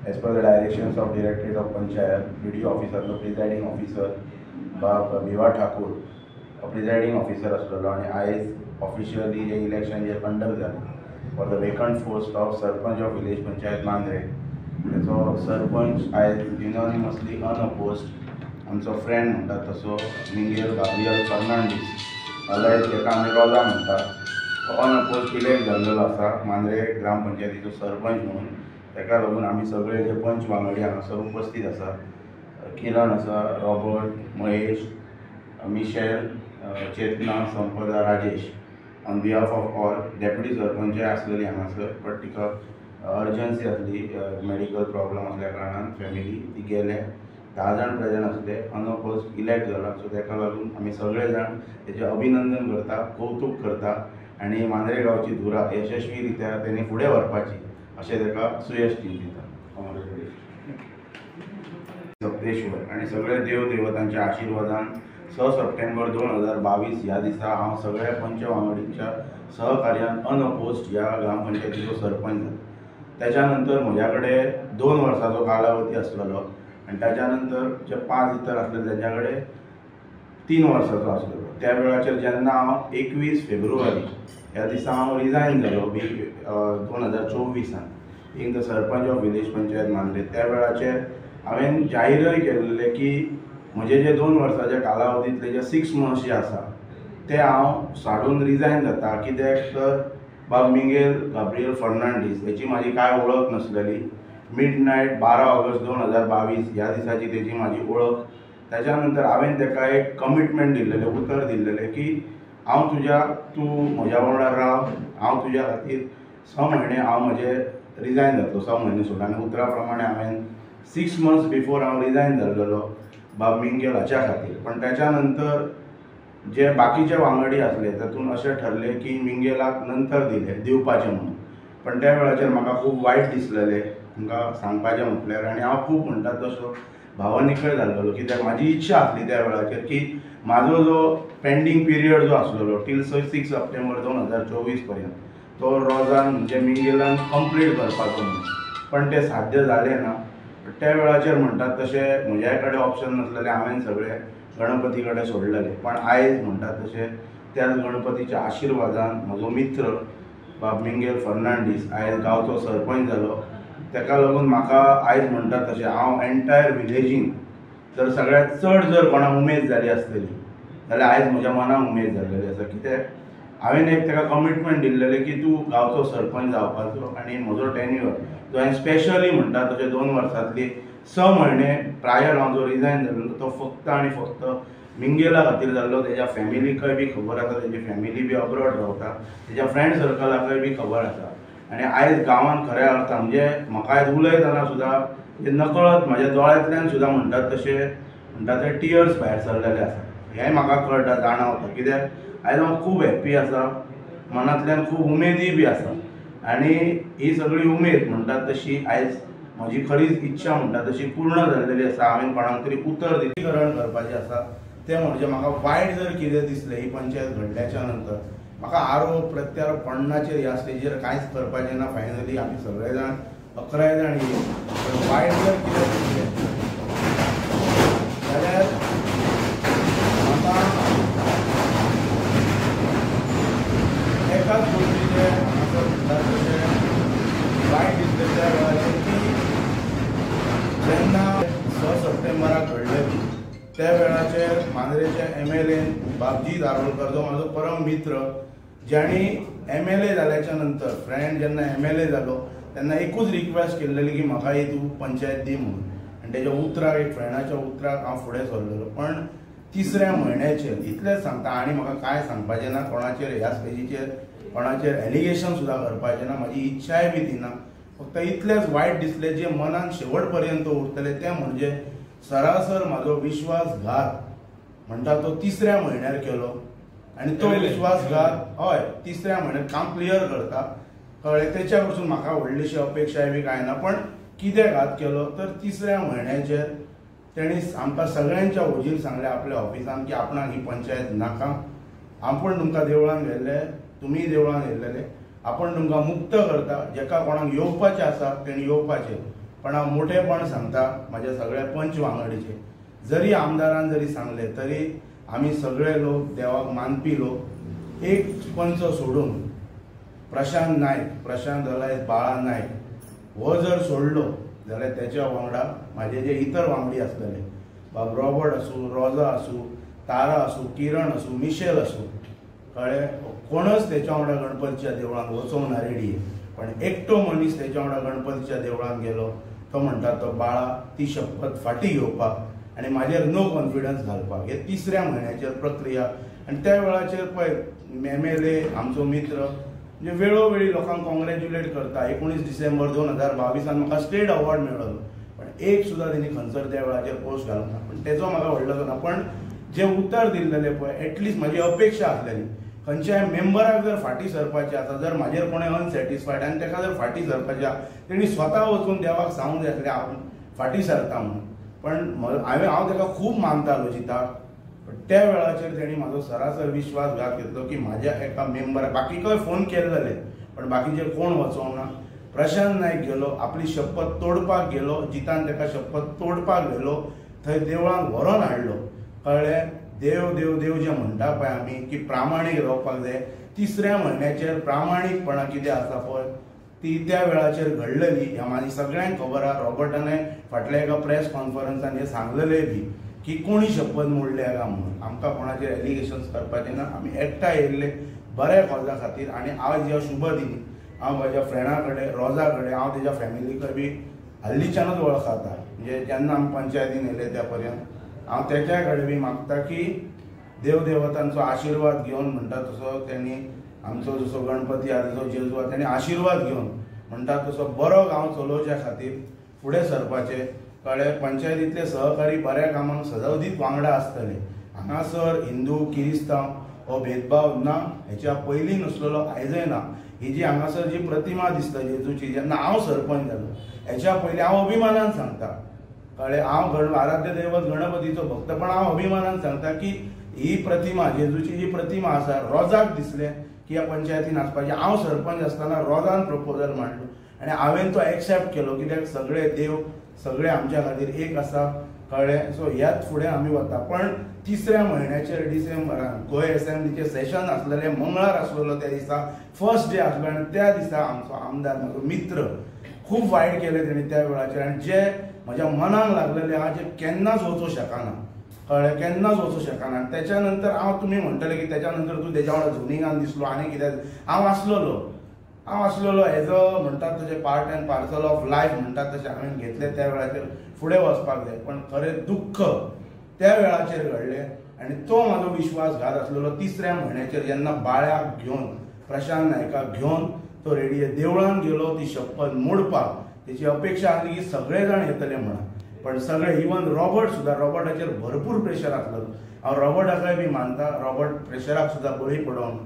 As per the directions of Directorate of Panchayat, BDO officer, the presiding officer, Biwa Thakur, presiding officer असलो आणि आयज officially जे election जे conduct जालें for the vacant post of sarpanch of village panchayat Mandrem तेचो सरपंच आयज युनॉनिमसली unopposed आमचो friend म्हणटा तसो मिंगेल गाब्रियल फर्नांडीस नाजाल्यार जेका आमी रोजा म्हणटा तो अनअपोज्ड इलेक्ट जाल्लो आसा मांद्रे ग्रामपंचायतीचो सरपंच म्हणून. ताका लागून आमी सगळे जे पंच वांगडी हांगासर उपस्थित आसा, किरण आसा, Robert, Mahesh, Michelle, Chetana, Sampada, Rajesh, on behalf of all deputy sarpanch आसलेली हांगासर, बट तिका अर्जन्सी आसली, मेडिकल प्रॉब्लम असल्या कारणान फॅमिली ती गेले. 10 जाण प्रेजेंट आसले, अनअपोज्ड इलेक्ट जाला. सो ताका लागून आमी सगळे जाण तेजें अभिनंदन करता, कौतुक करता आनी मांद्रे गांवची धुरा यशस्वी रित्या तेणी फुडें व्हरपाची अशें ताका सुयश दिता. सप्तेश्वर आनी सगळे देव देवतांच्या आशिर्वादान 6 सप्टेंबर 2022 ह्या दिसा हांव सगळ्या पंच वांगडींच्या सहकार्यान अनअपोज्ड ह्या ग्रामपंचायतीचो सरपंच जालो. त्याच्या नंतर म्हज्या कडेन 2 वर्सांचो कालावधी आसलेलो आनी त्याच्या नंतर जे 5 इतर आसले तेंच्या कडेन 3 वर्सांचो आसलेलो. त्या वेळाचेर जेन्ना हांव 21 फेब्रुवारी ह्या दिसा हांव रिजायन जालो 2024 in the sarpanch of village panchayat Mandrem. त्या वेळाचेर हांवें जाहीरय केल्लें की म्हजे जे 2 वर्सांच्या कालावधींतले जे 6 मंथ्स जे आसा ते हांव साडून रिजायन जाता. कित्याक तर बाब मिंगेल गाब्रियल फर्नांडीस हेची म्हाजी कांय वळख नासलेली. मिडनायट 12 ऑगस्ट 2022 ह्या दिसाची तेजी म्हाजी वळख. त्याच्या नंतर हांवें ताका एक कमिटमेंट दिल्लेलें, उतर दिल्लेलें की तूं म्हज्या वांगडा राव, हांव तुज्या खातीर 6 म्हयने हांव म्हजे रिजायन जातलो 6 म्हयने सुद्दां. आनी उतरा प्रमाणे हांवें 6 मंथ्स बिफोर हांव रिजायन जाल्लो बाब मिंगेल हाच्या खातीर. पण त्याच्या नंतर जे बाकीचे वांगडी आसले तातूंत अशें ठरलें की मिंगेलाक नंतर दिवपाचें म्हणून. पण त्या वेळाचेर म्हाका खूब वायट दिसलेलें तुमकां सांगपाचें म्हटल्यार. आनी हांव खूब म्हणटा तसो भावनिकय जाल्लो कित्याक म्हाजी इच्छा आसली त्या वेळाचेर की म्हाजो जो पेंडींग पिरियड जो आसलेलो टील 6 सप्टेंबर 2024 पर्यंत तो रोजान म्हणजे मिंगेलान कंप्लीट करपाचो म्हणून. पण तें साध्य जालें ना. त्या वेळाचेर म्हणटात तशें म्हज्या कडेन ऑप्शन नासलेलें हांवें सगळें गणपती कडेन सोडलेलें. पण आयज म्हणटात तशें त्याच गणपतीच्या आशिर्वादान म्हजो मित्र बाब मिंगेल फर्नांडीस आयज गांवचो सरपंच जालो. ताका लागून म्हाका आयज म्हणटात तशें हांव एंटायर विलेजीन जर सगळ्यांत चड जर कोणाक उमेद जाली आसतली जाल्यार आयज म्हज्या मनाक उमेद जाल्लेली आसा. कित्याक हांवें एक ताका कमिटमेंट दिल्लेलें की तूं गांवचो सरपंच जावपाचो आनी म्हजो टेन्युअर जो हांवें स्पेशली म्हणटा तशें 2 वर्सांतली 6 म्हयने प्रायर हांव जो रिजायन जाल्लो तो फक्त आनी फक्त मिंगेला खातीर जाल्लो. तेज्या फॅमिलीकय बी खबर आसा, तेजी फॅमिली बी अब्रॉड रावता, तेज्या फ्रेंड सर्कलाकय बी खबर आसा. आनी आयज गांवांत खऱ्या अर्थान म्हणजे म्हाका आयज उलयतना सुद्दां ते नकळत म्हाज्या दोळ्यांतल्यान सुद्दां म्हणटात तशें म्हणटा ते टियर्स भायर सरलेले आसा. हें म्हाका कळटा, जाणवता. कित्याक आयज हांव खूब हॅप्पी आसा, मनांतल्यान खूब उमेदी बी आसा. आनी ही सगळी उमेद म्हणटात तशी आयज म्हजी खरीच इच्छा म्हणटा तशी पूर्ण जाल्लेली आसा. हांवें कोणाक तरी उतर दिलीकरण करपाचें आसा. तें म्हणजे म्हाका वायट जर कितें दिसलें ही पंचायत घडल्याच्या नंतर म्हाका आरोप प्रत्यारोप पडण्याचेर ह्या स्टेजीर कांयच करपाचें ना. फायनली आमी सगळे जाण 11 जाण येयले. पण वायट जर कितें दिसलें जाल्यार म्हाका एकाच गोष्टीचें हांगासर म्हणटात तशें वायट दिसलें त्या वेळाचेर की जेन्ना 6 सप्टेंबराक घडलेली त्या वेळाचेर मांद्रेचे MLA बाबजी धारोलकर जो म्हाजो परम मित्र, ज्यांनी MLA जाल्याच्या नंतर फ्रेंड जेन्ना MLA जालो तेन्ना एकूच रिक्वेस्ट केल्लेली की म्हाका ही तूं पंचायत दी म्हणून. आनी तेज्या उतराक एक फ्रेंडाच्या उतराक हांव फुडें सरलेलो. पण 3ऱ्या म्हयन्याचेर इतलेंच सांगता आनी म्हाका कांय सांगपाचें ना. कोणाचेर ह्या स्टेजीचेर कोणाचेर एलिगेशन सुद्दां करपाचें ना. म्हाजी इच्छाय बी ती ना. फक्त इतलेंच वायट दिसलें जे मनान शेवट पर्यंत उरतलें तें म्हणजे सरासर म्हाजो विश्वासघात म्हणटा तो 3ऱ्या म्हयन्यार केलो. आनी तो विश्वासघात हय 3ऱ्या म्हयन्यार काम क्लियर करता कळ्ळें. तेच्या कडसून म्हाका व्हडलीशी अपेक्षाय बी कांय ना. पण कितें घात केलो तर 3ऱ्या म्हयन्याचेर तेणी आमकां सगळ्यांच्या ओजीर सांगलें आपल्या ऑफिसान की आपणाक ही पंचायत नाका. आपूण तुमकां देवळान व्हेल्ले, तुमी देवळान व्हेल्लेले, आपूण तुमकां मुक्त करता. जेका कोणाक येवपाचें आसा तेणी येवपाचें. पण हांव मोठेपण सांगता म्हाज्या सगळ्या पंच वांगडीचे, जरी आमदारान जरी सांगले तरी आमी सगळे लोक देवाक मानपी लोक एक पंच सोडून प्रशांत नायक, प्रशांत अलायस बाळा नायक हो जर सोडलो जाल्यार त्याच्या वांगडा म्हाजे जे इतर वांगडी आसतले, बाब रॉबर्ट आसूं, रोजा आसूं, तारा आसूं, किरण आसूं, मिशेल आसूं, कळ्ळें, कोणच तेच्या वांगडा गणपतीच्या देवळांत वचोंक ना रेडी. पण एकटो मनीस तेच्या वांगडा गणपतीच्या देवळांत गेलो, तो म्हणटा तो बाळा ती शपथ फाटी घेवपाक आनी म्हाजेर नो कॉन्फिडन्स घालपाक. हे 3ऱ्या म्हयन्याचेर प्रक्रिया. आनी त्या वेळाचेर पळय MLA आमचो मित्र म्हणजे वेळोवेळी लोकांक कॉंग्रॅच्युलेट करता. 19 डिसेंबर 2022 म्हाका स्टेट अवॉर्ड मेळ्ळो, पण एक सुद्दां तेणी खंयसर त्या वेळाचेर पोस्ट घालूंक ना. पण तेजो म्हाका व्हडलो ना. पण जे उतर दिल्लेले पळय एटलिस्ट म्हाजी अपेक्षा आसलेली खंयच्याय मेंबराक जर फाटी सरपाचें आसा, जर म्हाजेर कोणें अनसॅटिस्फायड आनी ताका जर फाटी सरपाचें आसा, तेणी स्वता वचून देवाक सांगूंक जाय आसलें हांव फाटी सरता म्हणून. पण हांव ताका खूब मानतालो जिताक. पण त्या वेळाचेर तेणी म्हाजो सरासर विश्वासघात घेतलो की म्हाज्या एका मेंबराक, बाकीकय फोन केल्ले पण बाकीचे कोण वचोंक ना. प्रशांत नायक गेलो, आपली शपथ तोडपाक गेलो, जितान ताका शपथ तोडपाक गेलो, थंय देवळांत व्हरोन हाडलो. कळ्ळें, देव देव देव जे म्हणटा पळय आमी की प्रामाणीक रावपाक जाय. 3ऱ्या म्हयन्याचेर प्रामाणीकपणां कितें आसा पळय ती त्या वेळाचेर घडलेली. ह्या म्हाजी सगळ्यांक खबर आहा. रॉबर्टाने फाटल्या एका प्रेस कॉन्फरन्सान हे सांगलेले बी की कोणी शपथ मोडल्या काय म्हणून. आमकां कोणाचेर एलिगेशन्स करपाचें ना. आमी एकठांय येयल्ले बऱ्या कॉजा खातीर. आनी आज ह्या शुभ दिनी हांव म्हाज्या फ्रेंडा कडेन, रोजा कडेन, हांव तेज्या फॅमिलीक बी हाल्लीच्यानूच वळखता. म्हणजे जेन्ना आमी पंचायतीन येयले त्या पर्यंत हांव तेच्या कडेन बी मागता की देव देवतांचो आशिर्वाद घेवन म्हणटा तसो तेणी आमचो जसो गणपती आहा तसो जेजू आहा तेणी आशिर्वाद घेवन म्हणटा तसो बरो गांव चलोवच्या खातीर फुडें सरपाचें. कळ्ळें, पंचायतींतले सहकारी बऱ्या कामांक सदवतीत वांगडा आसतले. हांगासर हिंदू किरिस्तांव हो भेदभाव ना, हेच्या पयलीं नासलेलो, आयजय ना. ही जी हांगासर जी प्रतिमा दिसता जेजूची, जेन्ना हांव सरपंच जालो हेच्या पयलीं हांव अभिमानान सांगता, कळ्ळें, हांव आराध्य दैवत गणपतीचो भक्त, पण हांव अभिमानान सांगता की ही प्रतिमा जेजूची जी प्रतिमा आसा रोजाक दिसलें की ह्या पंचायतीन आसपाची. हांव सरपंच आसतना रोजान प्रपोजल मांडलो आनी हांवें तो एक्सेप्ट केलो, कित्याक सगळे देव सगळे आमच्या खातीर एक आसा. कळ्ळें, सो ह्याच फुडें आमी वता. पण 3ऱ्या म्हयन्याचेर डिसेंबरान गोंय असेंब्लीचें सेशन आसलेलें, मंगळार आसलेलो त्या दिसा, फर्स्ट डे आसलो. आनी त्या दिसा आमचो आमदार म्हाजो मित्र खूब वायट केलें तेणी त्या वेळाचेर. आनी जे म्हज्या मनाक लागलेलें आहा जे केन्नाच वचूं शकना. कळ्ळें, केन्नाच वचूं शकना. आनी तेच्या नंतर हांव, तुमी म्हणटले की तेच्या नंतर तूं तेच्या वांगडा झुनिंगान दिसलो आनी कितें, हांव आसलोलो एज अ म्हणटात तशें part end parcel of life म्हणटात तशें हांवें घेतलें त्या वेळाचेर फुडें वचपाक जाय. पण खरें दुख्ख त्या वेळाचेर घडलें आनी तो म्हाजो विश्वासघात आसलेलो. 3ऱ्या म्हयन्याचेर जेन्ना बाळ्याक घेवन, प्रशांत नायकाक घेवन तो रेडी देवळान गेलो ती शपथ मोडपाक. तेची अपेक्षा आसली की सगळे जाण येतले म्हणून, पण सगळे, इवन रॉबर्ट सुद्दां, रॉबर्टाचेर भरपूर प्रेशर आसलेलो. हांव रॉबर्टाकय बी मानता, रॉबर्ट प्रेशराक सुद्दां बळी पडोन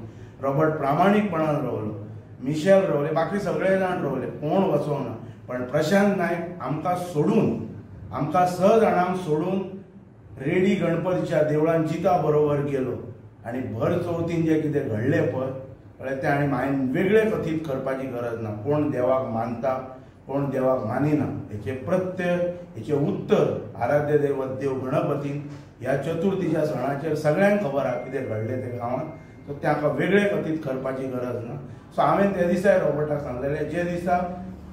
रॉबर्ट प्रामाणीकपणान रावलो, मिशेल रावले, बाकी सगळे जाण रावले, कोण वचोंक ना. पण प्रशांत नायक आमकां सोडून, आमकां 6 जाणांक सोडून रेडी गणपतीच्या देवळान जिता बरोबर गेलो. आनी भर चवथीन जें कितें घडलें पळय तें आनी हांवें वेगळें कथीत करपाची गरज ना. कोण देवाक मानता, कोण देवाक मानिना, हेचे प्रत्यय, हेचे उत्तर आराध्य दैवत देव गणपतीन ह्या चतुर्थीच्या सणाचेर सगळ्यांक खबर आहा कितें घडलें ते गांवांत. सो ताका वेगळे कथीत करपाची गरज ना. सो हांवें त्या दिसा रॉबर्टाक सांगलेलें, जे दिसा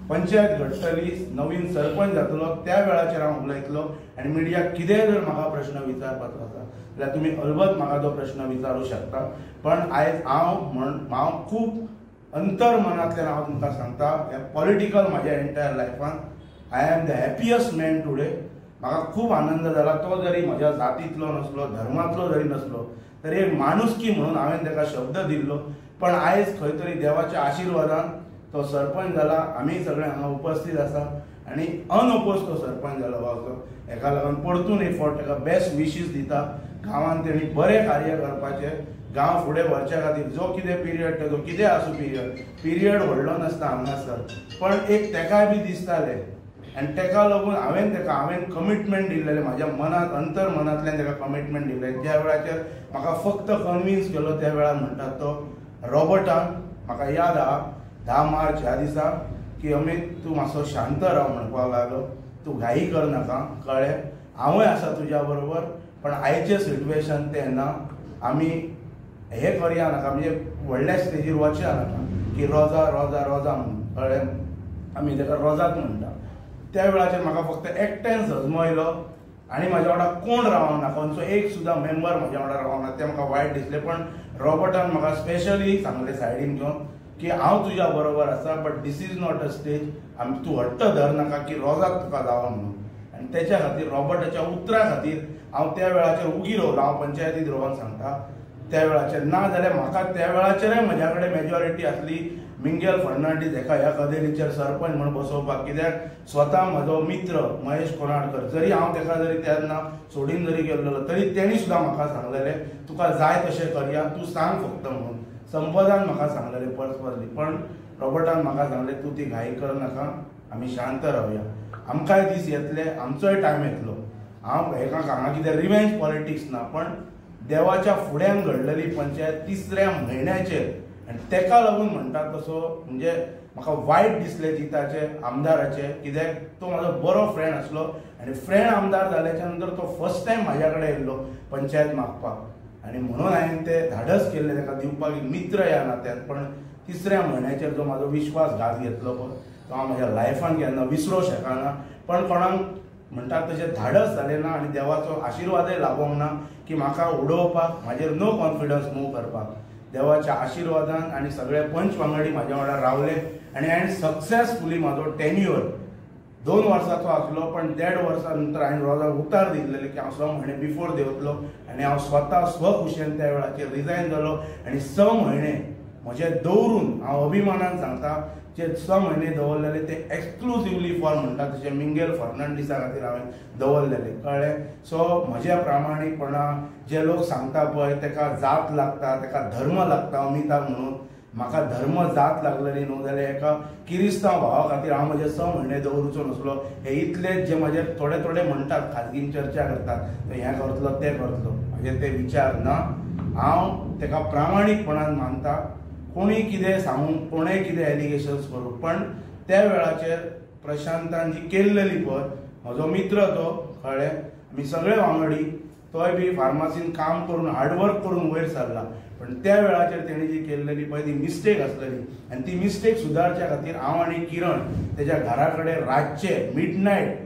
पंचायत घडटली, नवीन सरपंच जातलो, त्या वेळाचेर हांव उलयतलो. आनी मिडियाक कितेंय जर म्हाका प्रश्न विचारपाचो आसा जाल्यार तुमी अलबत म्हाका तो प्रश्न विचारूं शकता. पण आयज हांव खूब अंतर मनांतल्यान हांव तुमकां सांगता, ह्या पॉलिटिकल म्हाज्या एंटायर लायफान I am the हॅपियस्ट man today. म्हाका खूब आनंद जाला. तो जरी म्हज्या जातींतलो नसलो, धर्मांतलो जरी नसलो, तरी एक माणुसकी म्हणून हांवें ताका शब्द दिल्लो. पण आयज खंय तरी देवाच्या आशिर्वादान तो सरपंच जाला. आमी सगळे हांगा उपस्थित आसा आनी अनअपोज तो सरपंच जालो गांवचो. हेका लागून परतून एक फावट ताका बेस्ट विशीस दिता. गांवांत तेणी बरें कार्य करपाचें, गांव फुडें व्हरच्या खातीर जो कितें पिरियड, तेजो कितें आसूं पिरियड व्हडलो नासता हांगासर, पण एक तेकाय बी दिसतालें. आनी तेका लागून हांवें कमिटमेंट दिल्लेलें, म्हाज्या मनांत, अंतर मनांतल्यान ताका कमिटमेंट दिल्लें. ज्या वेळाचेर म्हाका फक्त कन्विन्स केलो त्या वेळार म्हणटात तो रॉबर्टान, म्हाका याद आहा 10 मार्च ह्या दिसा की अमित तूं मातसो शांत राव म्हणपाक लागलो, तूं घाई कर नाका, कळ्ळें, हांवूय आसा तुज्या बरोबर, पण आयचें सिट्युएशन तें ना, आमी हे करया नाका, म्हणजे व्हडल्या स्टेजीर वचया नाका की रोजा रोजा रोजा म्हणून, कळ्ळें, आमी ताका रोजाच म्हणटा. त्या वेळाचेर म्हाका फक्त एकट्यान सजमो येयलो आनी म्हाज्या वांगडा कोण रावंक ना, खंयचो एक सुद्दां मेंबर म्हाज्या वांगडा रावंक ना. तें म्हाका वायट दिसलें, पण रॉबर्टान म्हाका स्पेशली सांगलें सायडीन घेवन की हांव तुज्या बरोबर आसा, but this is not a stage, तूं हट्ट धर नाका की रोजाक तुका जावं म्हणून. आनी तेच्या खातीर रॉबर्टाच्या उतरा खातीर हांव त्या वेळाचेर उगी रावलो. हांव पंचायतींत रावन सांगता त्या वेळाचेर, ना जाल्यार म्हाका त्या वेळाचेरय म्हज्या कडेन मेजॉरिटी आसली मिंगेल फर्नांडीस हेका ह्या कदेलीचेर सरपंच म्हणून बसोवपाक, कित्याक स्वता म्हजो मित्र महेश कोराडकर, जरी हांव तेका जरी तेन्ना सोडीन जरी गेल्लो तरी तेणी सुद्दां म्हाका सांगलेलें तुका जाय तशें करया, तूं सांग फक्त म्हणून. संपदान म्हाका सांगलेलें पर्सनली, पण रॉबर्टान म्हाका सांगलें तूं ती घाई कर नाका, आमी शांत रावया, आमकांय दीस येतले, आमचोय टायम येतलो. हांव हेका हांगा कितें रिवेंज पॉलिटिक्स ना, पण देवाच्या फुड्यान घडलेली पंचायत 3ऱ्या म्हयन्याचेर, आनी तेका लागून म्हणटा तसो म्हणजे म्हाका वायट दिसलें जिताचे आमदाराचे, कित्याक तो म्हाजो बरो फ्रेंड आसलो आनी फ्रेंड आमदार जाल्याच्या नंतर तो फर्स्ट टायम म्हाज्या कडेन येयल्लो पंचायत मागपाक, आनी म्हणून हांवें तें धाडस केल्लें ताका दिवपाक, मित्र ह्या नात्यान. पण 3ऱ्या म्हयन्याचेर जो म्हाजो विश्वासघात घेतलो पळय तो हांव म्हाज्या लायफान केन्ना विसरूंक शकना. पण कोणाक म्हणटा तशें धाडस जालें ना आनी देवाचो आशिर्वादय लाभोंक ना की म्हाका उडोवपाक, म्हाजेर नो कॉन्फिडन्स मूव करपाक. देवाच्या आशिर्वादान आनी सगळे पंच वांगडी म्हाज्या वांगडा रावले आनी हांवें सक्सेसफुली म्हाजो टेन्युअर 2 वर्सांचो आसलो, पण 1.5 वर्सां नंतर हांवें रोजाक उतार दिल्लेले की हांव 6 म्हयने बिफोर देवतलो, आनी हांव स्वता स्वखुशेन त्या वेळाचेर रिजायन जालो. आनी 6 म्हयने म्हजे दवरून हांव अभिमानान सांगता, जे 6 म्हयने दवरलेले ते एक्सक्लुसिवली फॉर म्हणटा तशें मिंगेल फर्नांडिसा खातीर हांवें दवरलेले, कळ्ळें. सो म्हज्या प्रामाणीकपणा जे लोक सांगता पळय तेका जात लागता, तेका धर्म लागता अमिताक म्हणून, म्हाका धर्म जात लागलेली न्हू जाल्यार एका किरिस्तांव भावा खातीर हांव म्हजे 6 म्हयने दवरूचो नासलो. हे इतलेच जे म्हजे थोडे थोडे म्हणटात, खाजगीन चर्चा करतात हें करतलो तें करतलो, म्हजे ते विचार ना. हांव तेका प्रामाणीकपणान मानता. कोणी कितें सांगूं, कोणेय कितें एलिगेशन्स करूं, पण त्या वेळाचेर प्रशांतान जी केल्लेली पळय, म्हजो मित्र तो, कळ्ळें, आमी सगळे वांगडी, तोय बी फार्मासीन काम करून हार्डवर्क करून वयर सरला, पण त्या वेळाचेर तेणी जी केल्लेली पळय ती मिस्टेक आसलेली, आनी ती मिस्टेक सुदारच्या खातीर हांव आनी किरण तेज्या घरा कडेन रातचे मिडनायट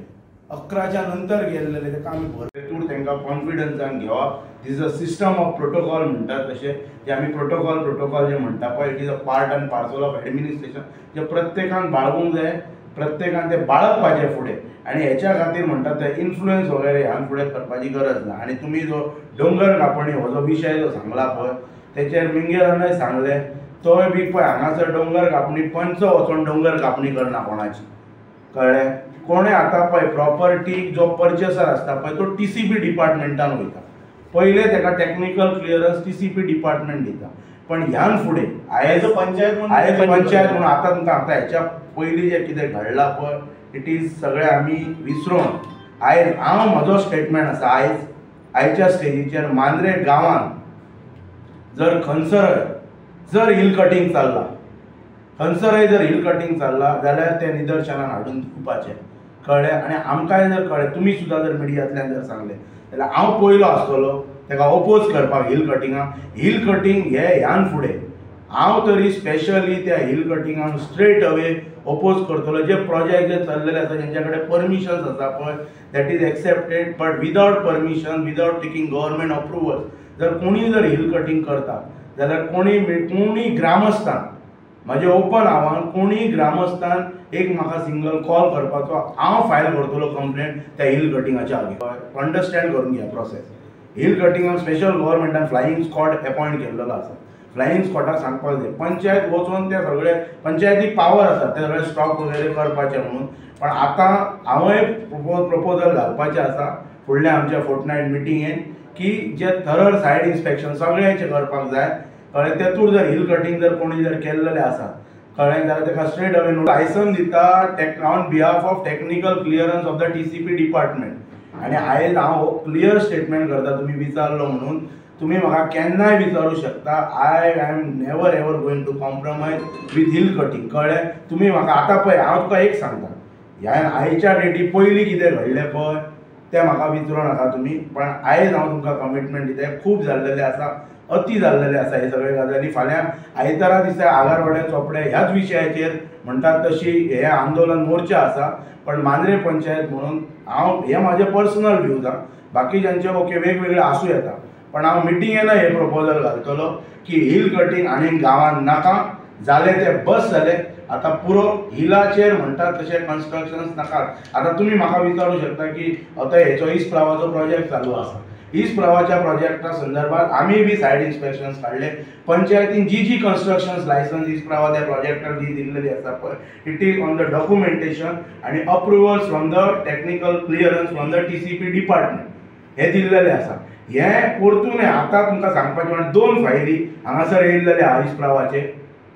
11च्या नंतर गेल्लेले. तेका आमी भरपूर तांकां कॉन्फिडन्सान घेवप. This is a system of protocol म्हणटात तशें, जे आमी प्रोटोकॉल जे म्हणटा पळय, it is a part and parcel of administration, जे प्रत्येकान बाळगूंक जाय, प्रत्येकान ते बाळगपाचें फुडें. आनी हेच्या खातीर म्हणटा ते इन्फ्लुएन्स वगैरे ह्यान फुडें करपाची गरज ना. आनी तुमी जो दोंगर कापणी हो जो विशय जो सांगला पळय, तेचेर मिंगेलानय सांगलें, तोय बी पळय हांगासर दोंगर कापणी पंच वचून दोंगर कापणी करना कोणाची, कळ्ळें. कोणें आतां पळय प्रॉपर्टी जो पर्चेसर आसता पळय तो TCP डिपार्टमेंटान वयता, पयले तेका टेक्निकल क्लियरन्स TCP डिपार्टमेंट दिता. पण ह्यान फुडें आयज पंचायत म्हणून आतां तुमकां आतां हेच्या पयलीं जें कितें घडलां पळय, इट इज सगळें आमी विसरून आयज हांव म्हजो स्टेटमेंट आसा, आयच्या स्टेजीचेर मांद्रे गांवांत जर खंयसरय जर हिल कटींग चल्लां, खंयसरय जर हिल कटींग चल्लां जाल्यार तें निदर्शनान हाडून दिवपाचें, कळ्ळें. आनी आमकांय जर कळ्ळें, तुमी सुद्दां जर मिडियांतल्यान जर सांगलें जाल्यार हांव पयलो आसतलो तेका ओपोज करपाक हिल कटिंगाक. हिल कटींग ह्यान फुडें हांव तरी स्पेशली त्या हिल कटिंगाक स्ट्रेट अवे ओपोज करतलो. जे प्रोजेक्ट जे चल्लेले आसा जेंच्या कडेन परमिशन्स आसा पळय, that is accepted, but without permission, without taking government approval जर कोणी जर हिल कटींग करता जाल्यार कोणी ग्रामस्थान, म्हजें ओपन आव्हान, कोणी ग्रामस्थान एक म्हाका सिंगल कॉल करपाचो, हांव फायल करतलो कंप्लेंट त्या हिल कटिंगाच्या हागे. अंडरस्टँड करून घ्या प्रोसेस. हिल कटिंगाक स्पेशल गव्हर्मेंटान फ्लायींग स्क्वॉड अपॉयंट केल्लो आसा. फ्लायींग स्क्वॉडाक सांगपाक जाय पंचायत वचून ते सगळे, पंचायतीक पावर आसा ते सगळे स्टॉप वगैरे करपाचे म्हणून. पण आतां हांवय प्रपोजल घालपाचें आसा फुडल्या आमच्या फोर्टनायट मिटिंगेन की जे थरड सायड इन्स्पेक्शन सगळ्यांचें करपाक जाय, कळ्ळें. तेतूर जर हिल कटींग जर कोणी जर केल्लेलें आसा, कळ्ळें, जाल्यार तेका स्ट्रेट अवे लायसन दिता on behalf of technical clearance of the TCP department. आनी आयज हांव क्लियर स्टेटमेंट करता, तुमी विचारलो म्हणून, तुम्ही म्हाका केन्नाय विचारू शकता. I am never ever going to compromise with hill cutting. कळ्ळें? तुमी म्हाका आतां पळय, हांव तुका एक सांगता, ह्या आयच्या डेटी पयलीं कितें घडलें पळय तें म्हाका विचारूं नाका तुमी. पण आयज हांव तुमकां कमिटमेंट दिता, खूब जाल्लेलें आसा, अति जाल्लेलें आसा हे सगळे गजाली. फाल्यां आयतारा दिसा आगारवाड्या चोपडे ह्याच विशयाचेर म्हणटात तशी हे आंदोलन मोर्चा आसा. पण मांद्रे पंचायत म्हणून हांव हे म्हाजे पर्सनल व्ह्यूज आहा, बाकीच्यांचे ओके वेगवेगळे आसूं येता, पण हांव मिटिंगेन हे प्रपोजल घालतलो की हिल कटींग आनी गांवांत नाका. जालें तें बस जालें. आतां पुरो हिलाचेर म्हणटात तशे कन्स्ट्रक्शन्स नाकात. आतां तुमी म्हाका विचारूं शकता की आतां हेचो इस्ट प्रवाचो प्रोजेक्ट चालू आसा. इस्ट प्रवाच्या प्रोजेक्टा संदर्भात आमी बी सायड इन्स्पेक्शन्स काडले. पंचायतीन जी कन्स्ट्रक्शन्स लायसन्स इस्ट प्रवा त्या प्रोजेक्टाक जी दिल्लेली आसा पळय, it is on the documentation आनी approvals from the technical clearance from the TCP department हे दिल्लेले आसा. हे परतून आतां तुमकां सांगपाचें म्हणजे 2 फायली हांगासर येयल्लेले आहा इस्ट प्रवाचे.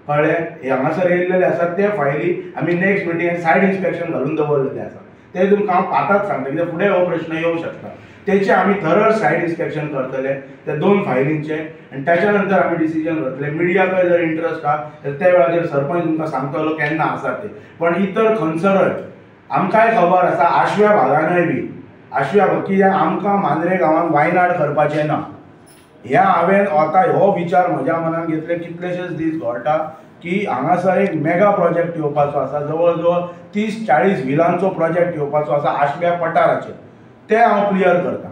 कळ्ळें? हे हांगासर येयल्लेले आसात ते फायली आमी नेक्स्ट मिटिंगेक सायड इन्स्पेक्शन घालून दवरलेले आसा. ते तुमकां हांव आतांच सांगता, कित्याक फुडें हो प्रश्न येवंक शकता. तेचे आमी थरड सायड इन्स्पेक्शन करतले त्या 2 फायलींचे आनी त्याच्या नंतर आमी डिसिजन करतले. मिडियाक जर इंट्रस्ट आहा तर त्या वेळाचेर सरपंच तुमकां सांगतलो केन्ना आसा ते. पण इतर खंयसरय आमकांय खबर आसा, आशव्या भागानय बी आशव्या कित्याक आमकां मांद्रे गांवांत वायनाड करपाचें ना. ह्या हांवें आतां हो विचार म्हज्या मनान घेतले कितलेशेच दीस घोळटा की हांगासर एक मेगा प्रोजेक्ट येवपाचो आसा. जवळ जवळ 30-40 व्हिलांचो प्रोजेक्ट येवपाचो आसा आशव्या पठाराचेर. ते हांव क्लियर करता.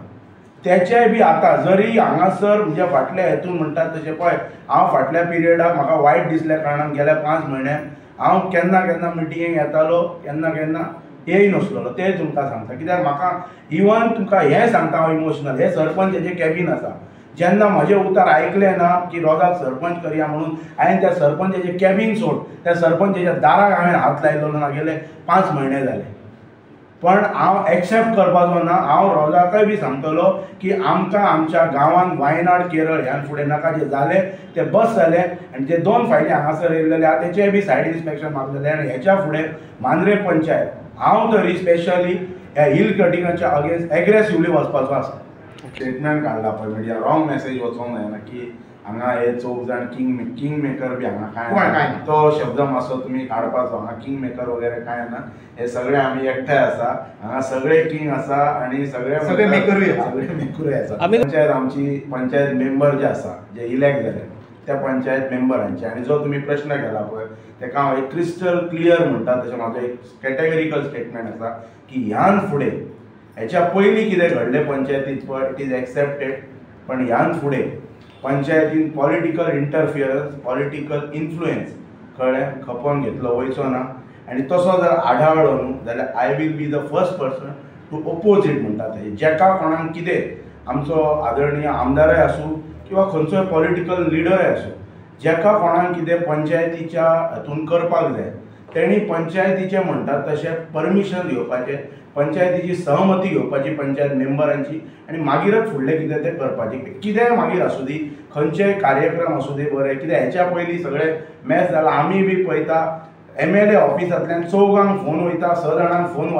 तेचे बी आतां जरी हांगासर म्हणजे फाटल्या हेतून म्हणटात तशें पळय, हांव फाटल्या पिरियडाक म्हाका वायट दिसल्या कारणान गेल्या 5 म्हयन्यान हांव केन्ना केन्ना मिटिंगेक येतालो, केन्ना केन्ना येय नासलो. ते तुमकां सांगता. कित्याक म्हाका इवन तुमकां हें सांगता हांव इमोशनल, हे सरपंचाचें कॅबिन आसा. जेन्ना म्हजें उतर आयकलें ना की रोगाक सरपंच करया म्हणून हांवें त्या सरपंचाचें कॅबिन सोड, त्या सरपंचाच्या दाराक हांवें हात लायलो ना. गेले 5 म्हयने जाले. पण हांव एक्सेप्ट करपाचो ना. हांव रोजाकय बी सांगतलो की आमकां आमच्या गांवांत वायनाड केरळ ह्या फुडें नाका. जें जालें तें बस जालें आनी जे 2 फायली हांगासर येयल्लेले आहा तेचेय बी सायड इन्स्पेक्शन मागलेलें. आनी हेच्या फुडें मांद्रे पंचायत हांव तरी स्पेशली ह्या हिल कटिंगाच्या अगेन्स्ट एग्रेसिवली वचपाचो आसा. स्टेटमेंट काडला पळय मिडिया, रॉंग मेसेज वचोंक जायना की हांगा हे 4 जाण किंग मेकर बी हांगा कांय ना. तो शब्द मातसो तुमी काडपाचो. हांगा किंग मेकर वगैरे कांय ना. हे सगळे आमी एकठांय आसा. हांगा सगळे किंग आसा आनी सगळे मेकरूय आसा. पंचायत आमची पंचायत मेंबर जे आसा जे इलेक्ट जाले त्या पंचायत मेंबरांचे. आनी जो तुमी प्रश्न केला पळय तेका हांव एक क्रिस्टल क्लियर म्हणटा तशें म्हाजो एक कॅटेगरिकल स्टेटमेंट आसा की ह्यान फुडें हेच्या पयलीं कितें घडलें पंचायतींत पळय इट इज एक्सेप्टेड. पण ह्यान फुडें पंचायतीन पॉलिटिकल इंटरफियरन्स, पॉलिटिकल इन्फ्लुएन्स कळ्ळें खपोवन घेतलो वयचो ना. आनी तसो जर आढळलो न्हू जाल्यार I will be the first person to oppose it म्हणटा तें. जेका कोणाक कितें आमचो आदरणीय आमदारय आसूं किंवा खंयचोय पॉलिटिकल लिडरय आसूं, जेका कोणाक कितें पंचायतीच्या हातून करपाक जाय तेणी पंचायतीचें म्हणटात तशें परमिशन घेवपाचें, पंचायतीची सहमती घेवपाची पंचायत मेंबरांची आनी मागीरच फुडलें कितें तें करपाचें. कितेंय मागीर आसूं दी, खंयचेय कार्यक्रम आसूं दी बरें. कित्याक हेच्या पयलीं सगळें मॅस जाला. आमी बी पळयता MLA ऑफिसांतल्यान 4गांक फोन वयता, 6 जाणांक फोन